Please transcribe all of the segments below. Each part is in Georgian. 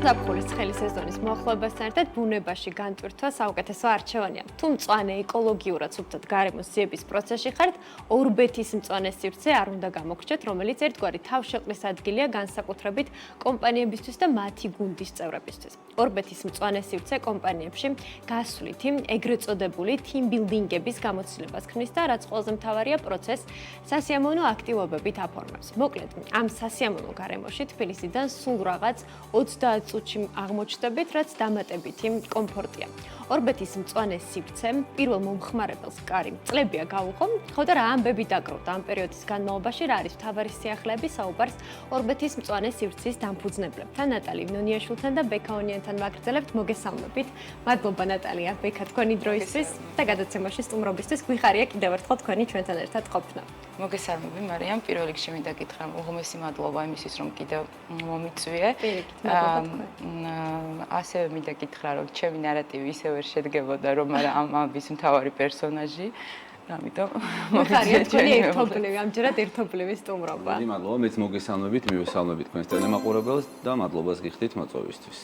ზაფხულის ცხელი სეზონის მოახლოებასთან ერთად ბუნებაში განტვირთვა საუკეთესო არჩევანია. თუ მწვანე ეკოლოგიურად სუფთად გარემოს ძიების პროცესში ხართ, ორბეთის მწვანე სივრცე არ უნდა გამოგრჩეთ, რომელიც ერთგვარი თავშეყრის ადგილია განსაკუთრებით კომპანიებისთვის და მათი გუნდის წევრებისთვის. ორბეთის მწვანე სივრცე კომპანიებში გასვლითი, ეგრეთ წოდებული team-building-ების გამოცდილებას ქმნის და რაც ყველაზე მთავარია პროცესს სასიამოვნო აქტივობებით აფორმებს. მოკლედ, ამ სასიამოვნო გარემოში თბილისიდან სულ რაღაც 30 წუთში აღმოჩნდებით, რაც დამატებითი კომფორტია. ორბეთის მწვანე სივრცე პირველ მომხმარებელს კარი წლებია გაუღო, ხოდა რა ამბები დაკრუდა ამ პერიოდის განმავლობაში, რა არის მთავარი სიახლეები საუბარს ორბეთის მწვანე სივრცის დამფუძნებლებთან, ნატალი ნონიაშვილთან და ბექა ონიანთან ვაგრძელებთ. მოგესალმებით. მადლობა ნატალია, ბექა თქვენი დროისთვის და გადაცემაში სტუმრობისთვის. გვიხარია კიდევ ერთხელ თქვენი ჩვენთან ერთად ყოფნა. მოგესალმები მარიამ, პირველ რიგში მინდა გითხრა უღმესი მადლობა იმისთვის, რომ კიდევ მომიწვიე. ასევე მინდა გითხრა, რომ ჩემი ნარატივი ისევ ვერ შედგებოდა, რომ არა ამ ამბის მთავარი პერსონაჟი. ამიტომ მოგხარია თქვენი ერთობლივი, ამჯერად ერთობლივი სტუმრობა. მადლობა, მეც მოგესალმებით, მივესალმებით თქვენს ტელემაყურებელს და მადლობას გიხდით მოწვევისთვის.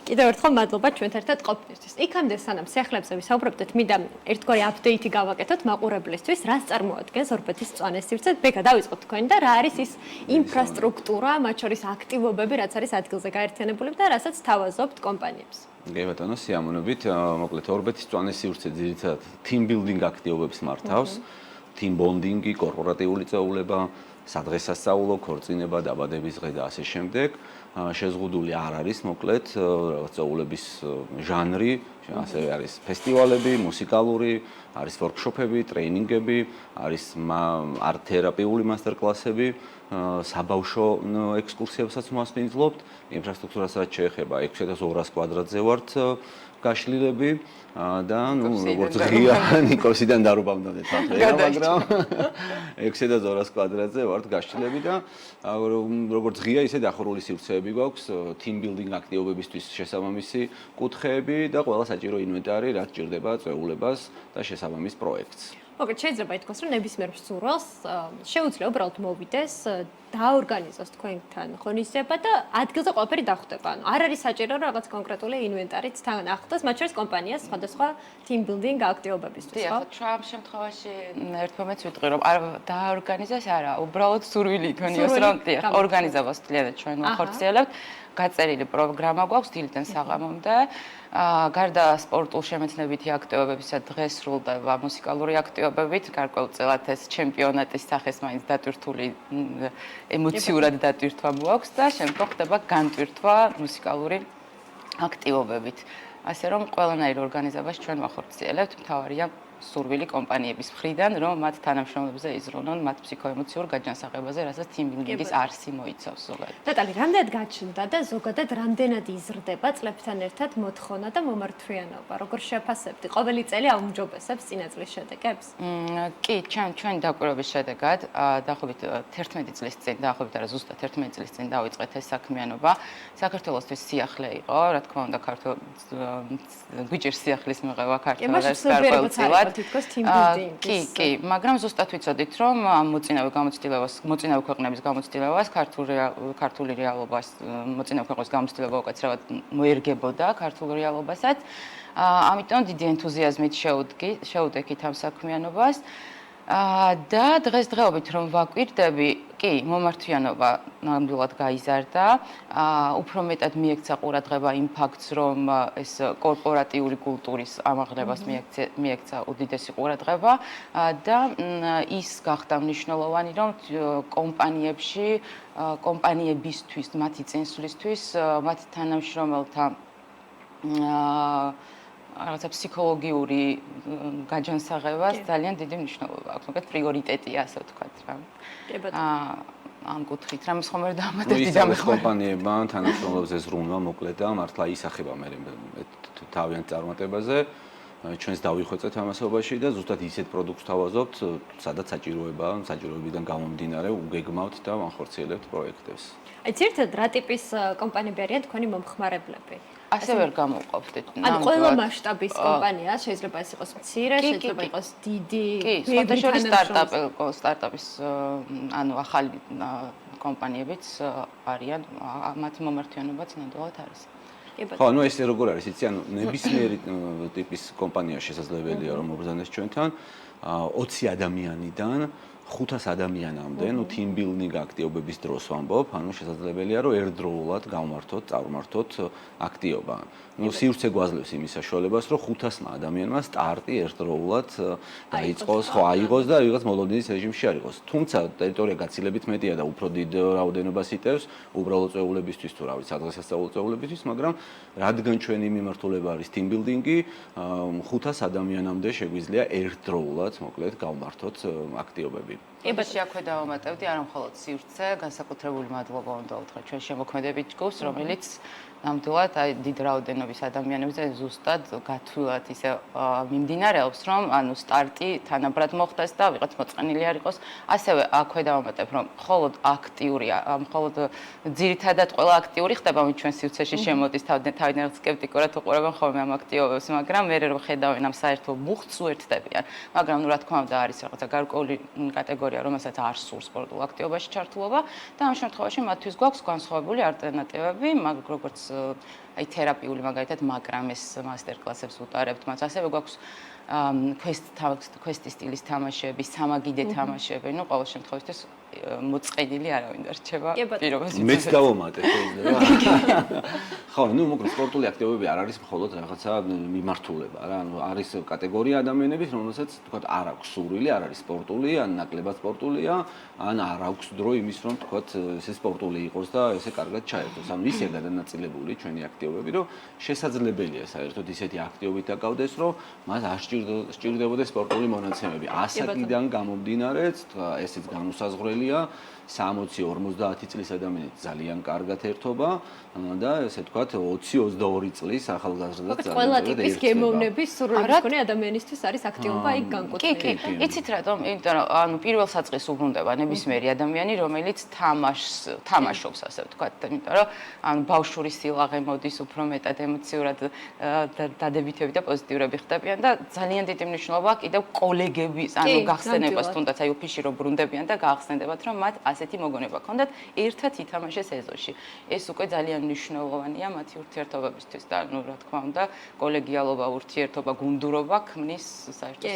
კიდევ ერთხელ მადლობა ჩვენთან ერთად ყოფნისთვის. იქამდე სანამ სიახლეებზე ვისაუბრებდეთ, მინდა ერთგვარი აპდეიტი გავაკეთოთ მაყურებლისთვის, რას წარმოადგენს ორბეთის მწვანე სივრცე. ბექა, დავიწყოთ თქვენი და რა არის ის ინფრასტრუქტურა, მათ შორის აქტივობები, რაც არის ადგილზე გაერთიანებული და რასაც თავაზობთ კომპანიებს. გეუბნებათ, სიამოვნებით, მოკლედ ორბეთის მწვანე სივრცე ძირითადად team building აქტივობებს მართავს, team bonding-ი, კორპორატიული წვეულება, სადღესასწაულო, ქორწინება, დაბადების დღე და ასე შემდეგ. შეზღუდული არ არის, მოკლედ, წვეულების ჟანრი, ასევე არის ფესტივალები, მუსიკალური, არის ვორქშოპები, ტრეინინგები, არის არტ-თერაპიული მასტერკლასები, საბავშვო ექსკურსიებსაც მოსმენძლობთ, ინფრასტრუქტურასაც შეეხება 6200 კვადრატზე ვართ გაშლილები და როგორც ღია ნიკოსიდან დარუბამდე თათრია, მაგრამ 6200 კვადრატზე ვართ გაშლილები და როგორც ღია ისე დახურული სივრცეები გვაქვს, team building აქტივობებისთვის შესაბამისი კუთხეები და ყველა საჭირო ინვენტარი, რაც ჭირდება წვეულებას და შესაბამის პროექტს. მოკლედ შეიძლება ითქვას, რომ ნებისმიერ მსურველს შეუძლია უბრალოდ მოვიდეს, დაორგანიზოს თქვენთან ღონისძიება და ადგილზე ყველაფერი დახვდება. ანუ არ არის საჭირო რაღაც კონკრეტული ინვენტარიც თან ახლდეს, მათ შორის კომპანიას სხვადასხვა team building აქტივობებისთვის, ხო? ჩვენ ამ შემთხვევაში ერთ მომენტს ვიტყვი, რომ არ დაორგანიზოს, არა, უბრალოდ სურვილი თქვენიოს, რომ ორგანიზებას თლიანად ჩვენ ვახორციელებთ. გაწერილი პროგრამა გვაქვს დილიდან საღამომდე. გარდა სპორტულ-შემეცნებითი აქტივობებისა დღეს სრულდება მუსიკალური აქტივობებით, გარკვეულწილად ეს ჩემპიონატის სახეს მაინც დატვირთული ემოციურად დატვირთვა გვაქვს და შემდგომ ხდება განტვირთვა მუსიკალური აქტივობებით. ასე რომ ყველანაირ ორგანიზებას ჩვენ ვახორციელებთ, მთავარია სურვილი კომპანიების მხრიდან, რომ მათ თანამშრომლებზე იზრუნონ მათ ფსიქოემოციურ გაჯანსაღებაზე, რასაც team building-ის არსი მოიცავს ზოგადად. ნატალი, რამდენად გაჩნდა და ზოგადად რამდენად იზრდება წლებთან ერთად მოთხოვნა და მომართვიანობა? როგორ შეაფასებდი? ყოველი წელი აუმჯობესებს წინა წლის შედეგებს? კი, ჩვენი დაკვირვების შედეგად, დაახლოებით 11 წლის წინ, დაახლოებით არა ზუსტად 11 წლის წინ დავიწყეთ ეს საქმიანობა. საქართველოსთვის სიახლე იყო, რა თქმა უნდა, გვიჭირს სიახლის მიღება ქართველებს გარკვეულწილად. კი, მაგრამ ზუსტად ვიცოდით, რომ მოწინავე ქვეყნების გამოცდილებას, ქართული რეალობას, მოწინავე ქვეყნების გამოცდილება უკაცრავად მოერგებოდა ქართულ რეალობასაც. ამიტომ დიდი ენთუზიაზმით შევუდექით ამ საქმიანობას. და დღესდღეობით რომ ვაკვირდები, კი, მომართვიანობა ნამდვილად გაიზარდა. უფრო მეტად მიექცა ყურადღება იმ ფაქტს, რომ ეს კორპორატიული კულტურის ამაღლებას მიექცა უდიდესი ყურადღება და ის გახდა მნიშვნელოვანი, რომ კომპანიებში, კომპანიებისთვის, მათი წინსვლისთვის, მათი თანამშრომელთა რაღაცა ფსიქოლოგიური გაჯანსაღებას ძალიან დიდი მნიშვნელობა აქვს. მოკლედ პრიორიტეტია, ასე ვთქვათ რა. ამ კუთხით რამე ხომ ვერ დამატებდი და კომპანიებმა თანამშრომლებზე ზრუნვა მოკლედ და მართლა ისახება მე თავიანთ წარმატებაზე. ჩვენს დავიხვეწეთ ამასობაში და ზუსტად ისეთ პროდუქტს თავაზობთ, სადაც საჭიროებიდან გამომდინარე უგეგმავთ და ვახორციელებთ პროექტებს. აი, ძირითადად რა ტიპის კომპანიები არიან თქვენი მომხმარებლები? ასე ვერ გამოვყოფდით. ანუ ყველა მასშტაბის კომპანია, შეიძლება ეს იყოს მცირე, შეიძლება იყოს დიდი, კი, სხვადასხვა სტარტაპის, ანუ ახალი კომპანიებიც არიან, მათი მომართვიანობაც ნამდვილად არის. ხო, ეს როგორ არის, იცი, ნებისმიერი ტიპის კომპანია შესაძლებელია რომ მობრძანდეს ჩვენთან 20 ადამიანიდან 500 ადამიანამდე, team building აქტივობების დროს ვამბობ, შესაძლებელია რომ ერთდროულად გავმართოთ, წარმართოთ აქტივობა. სივრცე გვაძლევს იმის საშუალებას, რომ 500 ადამიანმა სტარტი ერთდროულად დაიწყოს, აიღოს და ვიღაც მოლოდინის რეჟიმში არიყოს. თუმცა ტერიტორია გაცილებით მეტია და უფრო დიდ რაოდენობას იტევს უბრალოდ წვეულებისთვის თუ რა ვიცი, სადღესასწაულო წვეულებისთვის, მაგრამ რადგან ჩვენი მიმართულება არის team building-ი, 500 ადამიანამდე შეგვიძლია ერთდროულად, მოკლედ, გავმართოთ აქტივობები. ებაში აქვე დავამატებდი, არა მხოლოდ სივრცე, განსაკუთრებული მადლობა უნდა უთხრა ჩვენ შემოქმედებით ჯგუფს, რომელიც ნამდვილად დიდ რაოდენობის ადამიანებზე ზუსტად გათვლილად ისე მიმდინარეობს, რომ სტარტი თანაბრად მოხდეს და ვიღაც მოწყენილი არ იყოს. ასევე აქვე დავამატებ, რომ მხოლოდ აქტიურია, მხოლოდ ძირითადად ყველა აქტიური ხდება, ვინც ჩვენ სივრცეში შემოდის, თავიდან სკეპტიკურად უყურებენ ხოლმე ამ აქტივობებს, მაგრამ მე რომ ხედავენ ამ საერთო მუხტს უერთდებიან. მაგრამ რა თქმა უნდა არის რაღაცა გარკვეული კატეგორია, რომელსაც არ სურს სპორტულ აქტივობაში ჩართულობა და ამ შემთხვევაში მათთვის გვაქვს განსხვავებული ალტერნატივები, როგორც თერაპიული მაგალითად მაგრამის მასტერ-კლასებს ვუტარებთ მას. ასევე გვაქვს quest სტილის თამაშები, სამაგიდე თამაშები, ყოველ შემთხვევაში მოწყენილი არავინ არ რჩება პირობას. მეც დავამატე შეიძლება. ხო, მოკლედ სპორტული აქტივობები არ არის მხოლოდ რაღაცა მიმართულება რა, არის კატეგორია ადამიანების, რომელსაც თქვა არ აქვს სურვილი, არ არის სპორტული, ან ნაკლებად სპორტულია, ან არ აქვს დრო იმის რომ თქვა ესე სპორტული იყოს და ესე კარგად ჩაერთოს. ანუ ისე გადანაწილებული ჩვენი აქტივობები, რომ შესაძლებელია საერთოდ ისეთი აქტივობით დაკავდეს, რომ მას არ სჭირდებოდეს სპორტული მონაცემები. ასაკიდან გამომდინარეც, ესეც განუსაზღვრელია 60-50 წლის ადამიანით ძალიან კარგად ერთობა და ესე ვთქვათ 20-22 წლის ახალგაზრდაც ძალიან ყველა ტიპის გემოვნების სურვილის მქონე ადამიანისთვის არის აქტივობა იქ განკუთვნილი. კი, იცით რატომ? იმიტომ რომ პირველ საწყის უბრუნდება ნებისმიერი ადამიანი, რომელიც თამაშობს, ასე ვთქვათ, იმიტომ რომ ბავშვური სილაღე მოდის უფრო მეტად ემოციურად დადებითები და პოზიტიურები ხდებიან და ძალიან დიდი მნიშვნელობა კიდევ კოლეგების, გახსენებას თუნდაც აი ოფისში რომ ბრუნდებიან და გაახსენდებათ, რომ მათ ასეთი მოგონება ჰქონდათ, ერთად ითამაშეს ეზოში. ეს უკვე ძალიან მნიშვნელოვანია მათი ურთიერთობებისთვის და რა თქმა უნდა, კოლეგიალობა, ურთიერთობა, გუნდურობა ქმნის საერთოდ.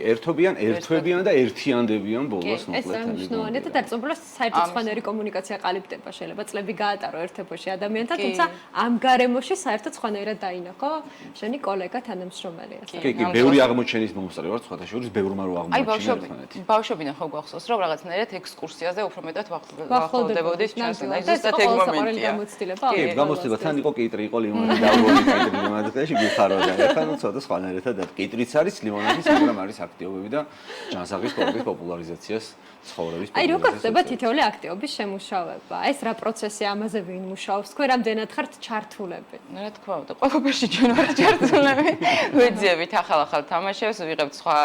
ერთობიან და ერთიანდებიან ბოლოს მოკლედ. ეს მნიშვნელოვანია და დარწმუნებას საერთოდ სხვანაირი კომუნიკაცია ყალიბდება, შეიძლება წლები გაატარო ერთობაში ადამიანთან, თუმცა ამ გარემოში საერთოდ სხვანაირად დაინახო შენი კოლეგა თანამშრომელი. კი, ბევრი აღმოჩენის მომსწრე ვარ, სხვათა შორის ბევრმა რო აღმოჩენა ერთმანეთი. ბავშვობიდან ხო გვახსოვს, რომ რაღაცნაირად ექსკურსიაზე უფრო მეტად ვახვალდებოდით ჩვენს და ზუსტად ეგ მომენტია. კი, გამოცდილება თან იყო კიტრი, იყო ლიმონადი, დაუბრუნდი კიტრი ლიმონადაში გიხარო და ეხლა ცოტა სხვანაირად და კიტრიც არის ლიმონადის, მაგრამ არის აქტივობები და ჯანსაღი სპორტის პოპულარიზაციას ცხოვრების აი როგორ ხდება თითოეული აქტივობის შემუშავება? ეს რა პროცესია, ამაზე ვინ მუშაობს? თქვენ რამდენად ხართ ჩართულები? რა თქმა უნდა, ყველაფერში ჩვენ ვართ ჩართულები. ვეძიებით ახალ თამაშებს, ვიღებთ სხვა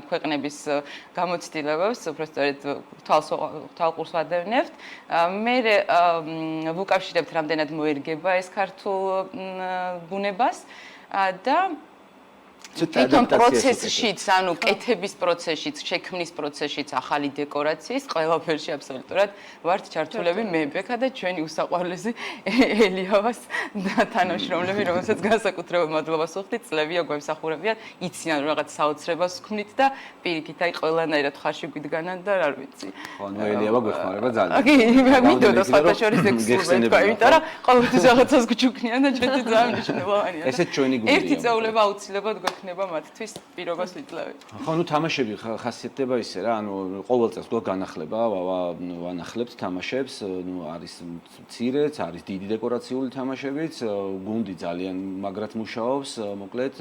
ქვეყნების გამოცდილებებს, უბრალოდ თვალყურს ვადევნებთ. მე ვუკავშირებთ რამდენად მოერგება ეს ქართულ ბუნებას და თვითონ პროცესშიც, ანუ კეთების პროცესშიც, შექმნის პროცესშიც, ახალი დეკორაციის, ყველაფერში აბსოლუტურად ვართ ჩართულები მე, ბექა და ჩვენი უსაყვარლესი ელიავას და თანამშრომლები, რომელსაც განსაკუთრებულ მადლობას ვუხდით, წლებია გვემსახურებიან, იციან რომ რაღაც საოცრებას ვქმნით და პირიქით აი ყველანაირად ხარში გვიდგანან და რა ვიცი. ხო, ელიავა გვეხმარება ძალიან. კი, მინდოდა სხვათა შორის ექსკლუზივი, იმიტომ რომ ყოველთვის რაღაცას გვჩუქნიან და ჩვენთვის ძალიან მნიშვნელოვანია. ესეც ჩვენი გუნდია. ერთი წეულება აუცილებლად გვექნება მათთვის პირობას ვიძლევით. ხო, თამაშები ხასიათდება ისე რა, ყოველ წელს გვაქვს განახლება, ვანახლებთ თამაშებს, არის მცირეც, არის დიდი დეკორაციული თამაშებიც, გუნდი ძალიან მაგრად მუშაობს, მოკლედ,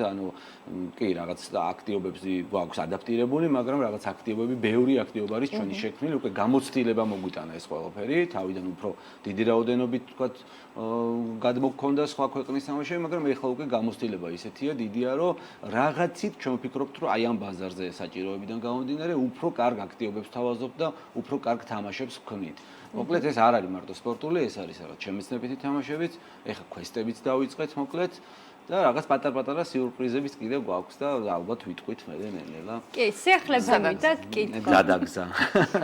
კი, რაღაც აქტივობებს გვაქვს ადაპტირებული, მაგრამ რაღაც აქტივობები, ბევრი აქტივობა არის ჩვენი შექმნილი, უკვე გამოცდილება მოგვიტანა ეს ყველაფერი, თავიდან უფრო დიდი რაოდენობით, თქვათ, გადმოგქონდა სხვა ქვეყნის თამაშები, მაგრამ ეხლა უკვე გამოცდილება ისეთია დიდია, რომ რაღაცით ჩვენ ვფიქრობთ, რომ აი ამ ბაზარზე საჭიროებიდან გამომდინარე, უფრო კარგ აქტივობებს თავაზობთ და უფრო კარგ თამაშებს ვქნით. მოკლედ ეს არ არის მარტო სპორტული, ეს არის რაღაც შემეცნებითი თამაშებიც, ეხლა quest-ებიც დავიწყეთ, მოკლედ და რაღაც პატარ-პატარა სიურპრიზებიც კიდევ გვაქვს და ალბათ ვიტყვით მე ნელ-ნელა. კი, სიახლეზე მიდათ კითხვა. გზადაგზა.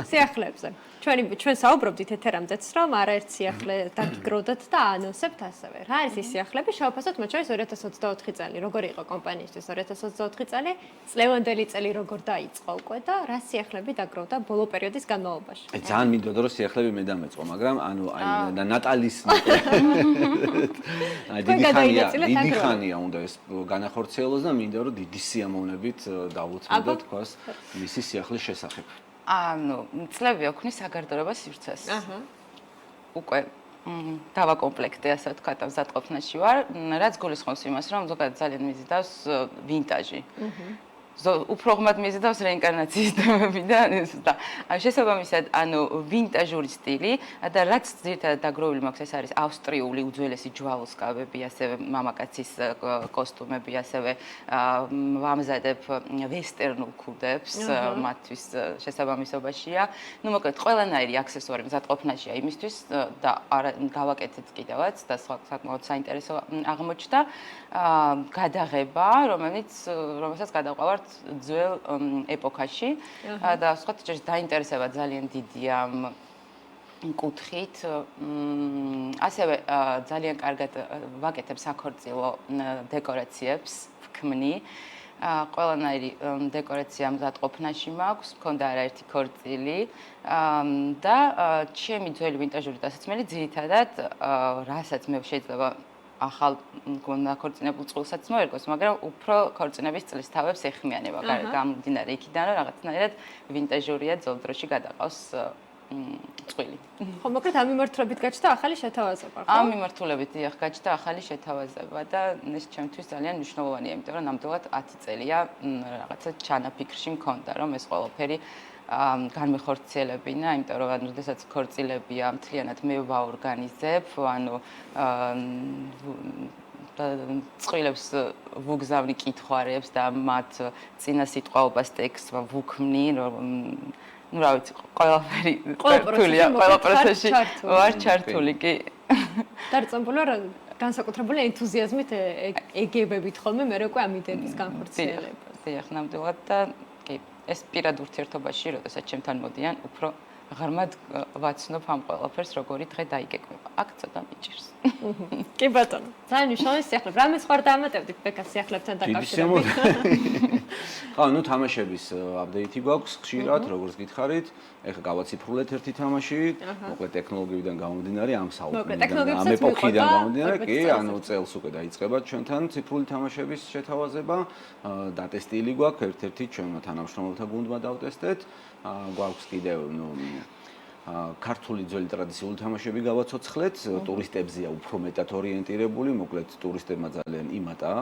სიახლეებზე. ჩვენ საუბრობდით ეთერამდეც, რომ არაერთ სიახლე დაგიგროვდათ და აანონსებთ ასევე. რა არის ის სიახლეები? შევაფასოთ მათ შორის 2024 წელი. როგორი იყო კომპანიისთვის 2024 წელი? წლევანდელი წელი როგორ დაიწყო უკვე და რა სიახლეები დაგროვდა ბოლო პერიოდის განმავლობაში? ძალიან მინდოდა რომ სიახლეები მე დამეწყო, მაგრამ ანუ და ნატალის დიდი ხანია უნდა ეს განახორციელოს და მინდა რომ დიდი სიამოვნებით დავუწმო და თქვას მისი სიახლის შესახებ. ანუ წლები ოქნის საგარდოება სივრცეს. უკვე დავაკომპლექტე, ასე ვთქვათ, მზადყოფნაში ვარ, რაც გულისხმობს იმას, რომ ზოგადად ძალიან მიზიდავს ვინტაჟი. უფრო ღრმად მიზიდავს რეინკარნაციის თემები და შესაბამისად, ანუ ვინტაჟური სტილი და რაც ძირითადად დაგროვილი მაქვს, ეს არის ავსტრიული უძველესი ჯვალოსკავები, ასევე მამაკაცის კოსტუმები, ასევე ვამზადებ ვესტერნულ ქუდებს, მათთვის შესაბამისობაშია. ნუ მოკლედ, ყველანაირი აქსესუარი მზადყოფნაშია იმისთვის და გავაკეთეთ კიდევაც და საკმაოდ საინტერესო აღმოჩნდა გადაღება, რომელსაც გადავყავართ ძველ ეპოქაში და სხვა ჯერ დაინტერესება ძალიან დიდია კუთხით. ასევე ძალიან კარგად ვაკეთებ საქორწილო დეკორაციებს, ვქმნი. ყველანაირი დეკორაცია მზადყოფნაში მაქვს, მქონდა არაერთი ქორწილი და ჩემი ძველი ვინტაჟური დასაცმელი ძირითადად რასაც მე შეიძლება ახალ ქორწინებულ წყვილსაც მოერგოს, მაგრამ უფრო ქორწინების წლის თავებს ეხმიანება. გამომდინარე იქიდან, რომ რაღაცნაირად ვინტაჟურია ძველ დროში გადაყავს წყვილი. ხო, მოკლედ ამ მიმართულებით გაჩნდა ახალი შეთავაზება, ხო? ამ მიმართულებით დიახ, გაჩნდა ახალი შეთავაზება და ეს ჩემთვის ძალიან მნიშვნელოვანია, იმიტომ რომ ნამდვილად 10 წელია რაღაცა ჩანაფიქრში მქონდა, რომ ეს ყველაფერი განმეხორციელებინა, იმიტომ რომ ანუ შესაძაც ქორწილებია, მთლიანად მე ვაორგანიზებ, ანუ წყვილებს ვუგზავნი კითხვარებს და მათ წინა სიტყვაობას ტექსტს ვუქმნი, რომ ну, რა ვიცი, ყველა პროცესში ვარ ჩართული, კი. დარწმუნებული ვარ, განსაკუთრებული ენთუზიაზმით ეგებებით ხოლმე მე უკვე ამ იდეების განხორციელებას. დიახ, ნამდვილად და კი, ეს პირად ურთიერთობაში, როდესაც ჩემთან მოდიან, უფრო ღრმად ვაცნობ ამ ყველაფერს, როგორი დღე დაიგეგმება. აქ ცოტა მიჭირს. კი ბატონო, ძალიან მნიშვნელოვანი სიახლეები. რამე სხვა დამატებდით ბეკას სიახლებთან დაკავშირებით? ხო, ნუ თამაშების აპდეიტი გვაქვს ხშირად, როგორც გითხარით. ეხლა გავაციფრულეთ ერთი თამაში, მოკლედ ტექნოლოგიებიდან გამომდინარე, ამ საუბრიდან, ამ ეპოქიდან გამომდინარე, კი, ანუ წელს უკვე დაიწყება ჩვენთან ციფრული თამაშების შეთავაზება. დატესტილი გვაქვს, ერთ-ერთი ჩვენმა თანამშრომელთა გუნდმა დავტესტეთ. გვაქვს კიდევ, ნუ ქართული ძველი ტრადიციული თამაშები გავაცოცხლეთ, ტურისტებზეა უფრო მეტად ორიენტირებული, მოკლედ ტურისტებმა ძალიან იმატა,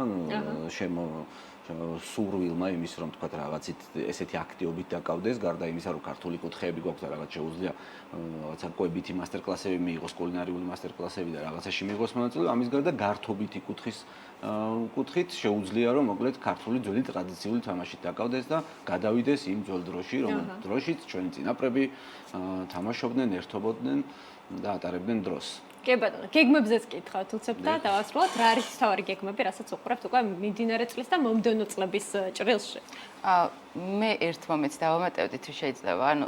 სურვილმა იმის რომ თქვა რაღაცით ესეთი აქტივობით დაკავდეს, გარდა იმისა რომ ქართული კუთხეები გვაქვს და რაღაც შეუძლია რაღაცა კვებითი მასტერკლასები მიიღოს, კულინარიული მასტერკლასები და რაღაცაში მიიღოს მონაწილეობა, ამის გარდა გართობითი კუთხით შეუძლია რომ მოკლედ ქართული ძველი ტრადიციული თამაშით დაკავდეს და გადავიდეს იმ ძველ დროში, რომ დროშიც ჩვენი წინაპრები თამაშობდნენ, ერთობოდნენ და ატარებდნენ დროს. კი ბატონო, გეგმებზეც კითხავთ უცებ და დავასრულოთ, რა არის თავარი გეგმები, რასაც უყურებთ უკვე მიმდინარე წლის და მომდევნო წლების ჭრილში? მე ერთ მომენტს დავამატებდი თუ შეიძლება, ანუ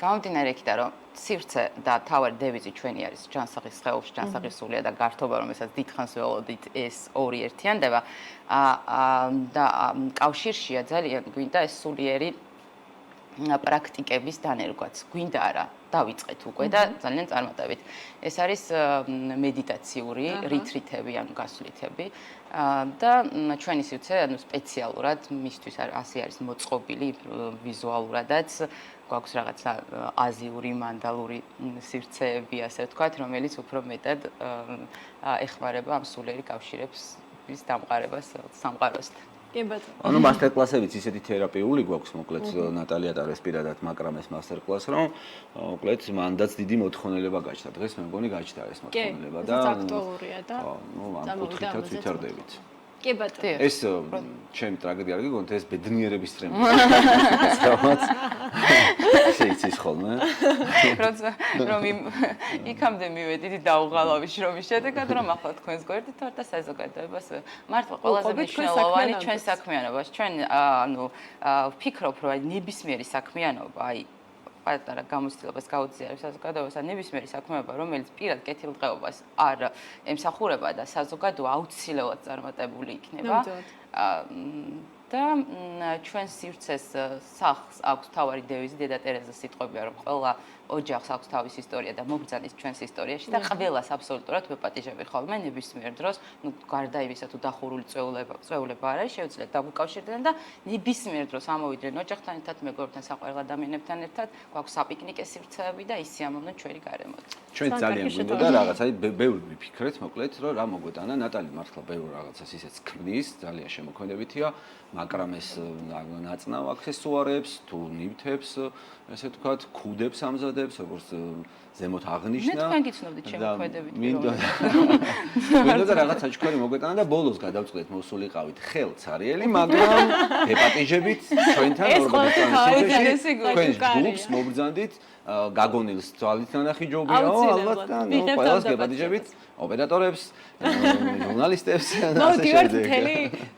გამომდინარე იქიდან, რომ სივრცე და თავარი დევიზი ჩვენი არის ჯანსაღის ხეობაში, ჯანსაღის სულია და გართობა, რომელსაც დიდხანს ველოდით, ეს ორი ერთიანდება და კავშირშია ძალიან გვინდა ეს სულიერი პრაქტიკების დანერგვაც. გვინდა არა, დავიწყეთ უკვე და ძალიან წარმატებით. ეს არის მედიტაციური რიტრიტები, ანუ გასვლითები და ჩვენი სივრცე, ანუ სპეციალურად მისთვის ასე არის მოწყობილი ვიზუალურადაც. გვაქვს რაღაცა აზიური, მანდალური სივრცეები, ასე ვთქვათ, რომელიც უფრო მეტად ეხმარება ამ სულიერი კავშირების დამყარებას სამყაროსთან. კი ბატონო. ანუ მასტერკლასებიც ისეთი თერაპიული გვაქვს, მოკლედ ნატალია ტარეს პირადად მაკრამეს მასტერკლასს, რომ მოკლედ მანდაც დიდი მოთხოვნილება გაჩნდა. დღეს მე მგონი გაჩნდა ეს მოთხოვნილება და აქტუალურია და ნუ ამ კუთხითაც ვითარდებით. კი ბატონო. ეს ჩემი ტრაგედია არ გიგონთ, ეს ბედნიერების წრემი. სწორად. შეიცის ხოლმე. როცა რომ იქამდე მივედით დაუღალავი შრომის შედეგად, რომ ახლა თქვენს გვერდით ვარ და საზოგადოებას მართლა ყველაზე მნიშვნელოვანი ჩვენ საქმიანობაში. ჩვენ ვფიქრობ, რომ ნებისმიერი საქმიანობა, პატარა გამოცდილებას გაუძლიერებს საზოგადოებას, ნებისმიერი საქმიანობა, რომელიც პირად კეთილდღეობას არ ემსახურება და საზოგადოება აუცილებლად წარმატებული იქნება. და ჩვენ სივრცეს სახლს აქვს თავარი დევიზი დედა ტერეზას სიტყვებია, რომ ყველა ოჯახს აქვს თავის ისტორია და მოგზანის ჩვენს ისტორიაში და ყველას აბსოლუტურად ვეპატიჟები ხოლმე ნებისმიერ დროს, გარდა იმისა თუ დახურული წვეულება არ არის, შეუძლიათ დამოკავშირდნენ და ნებისმიერ დროს ამოვიდნენ ოჯახთან ერთად, მეგობრებთან, საყვარელ ადამიანებთან ერთად, გვაქვს საპიკნიკე სივრცეები და ისი ამოვნენ ჩვენი გარემოთ. ჩვენ ძალიან გვინდოდა რაღაცა, ბევრი ვიფიქრეთ, მოკლედ, რომ რა მოგვეტანა, ნატალი მართლა ბევრ რაღაცას ისეც ქმნის, ძალიან შემოქმედებითია, მაგრამ ეს ნაწნავ აქსესუარებს, თუ ნივთებს, ესე ვთქვათ, ქუდებს ამზადებს, როგორც ზემოთ აღნიშნა. მე თქვენ გიცნობდით შემოქმედებით. მინდოდა რაღაც საჩუქარი მოგვეტანა და ბოლოს გადავწყვეტ მოსულიყავით ხელცარიელი, მაგრამ ეპატიჟებით ჩვენთან ორგანიზაციაში თქვენ ჯგუფს მობრძანდით გაგონილს თვალით ნახი ჯობია, ალბათ და ყველას გეპატიჟებით ოპერატორებს, ჟურნალისტებს და ასე შემდეგ.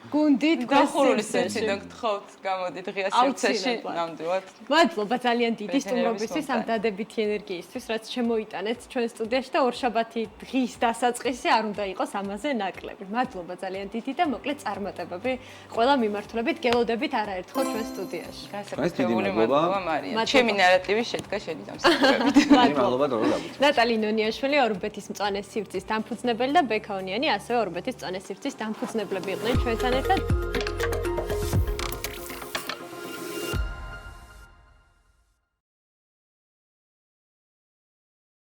გუნდით გახურული სივრციდან გთხოვთ, გამოდით ღია სივრცეში ნამდვილად. მადლობა ძალიან დიდი სტუმრობისთვის, ამ დადებითი ენერგიისთვის, რაც შემოიტანეთ ჩვენ სტუდიაში და ორშაბათი დღის დასაწყისი არ უნდა იყოს ამაზე ნაკლები. მადლობა ძალიან დიდი და მოკლედ წარმატებები ყველა მიმართულებით გელოდებით არაერთხელ ჩვენ სტუდიაში. გასაკუთრებული მადლობა მარია. ჩემი ნარატივი შედგა შენი დამსახურებით. მადლობა დრო დაგვიწყო. ნატალი ნონიაშვილი ორბეთის მწვანე სივრცის დამფუძნებელი და ბექაონიანი ასევე ორბეთის მწვანე სივრცის დამფუძნებლები იყვნენ ჩვენთან ერთად.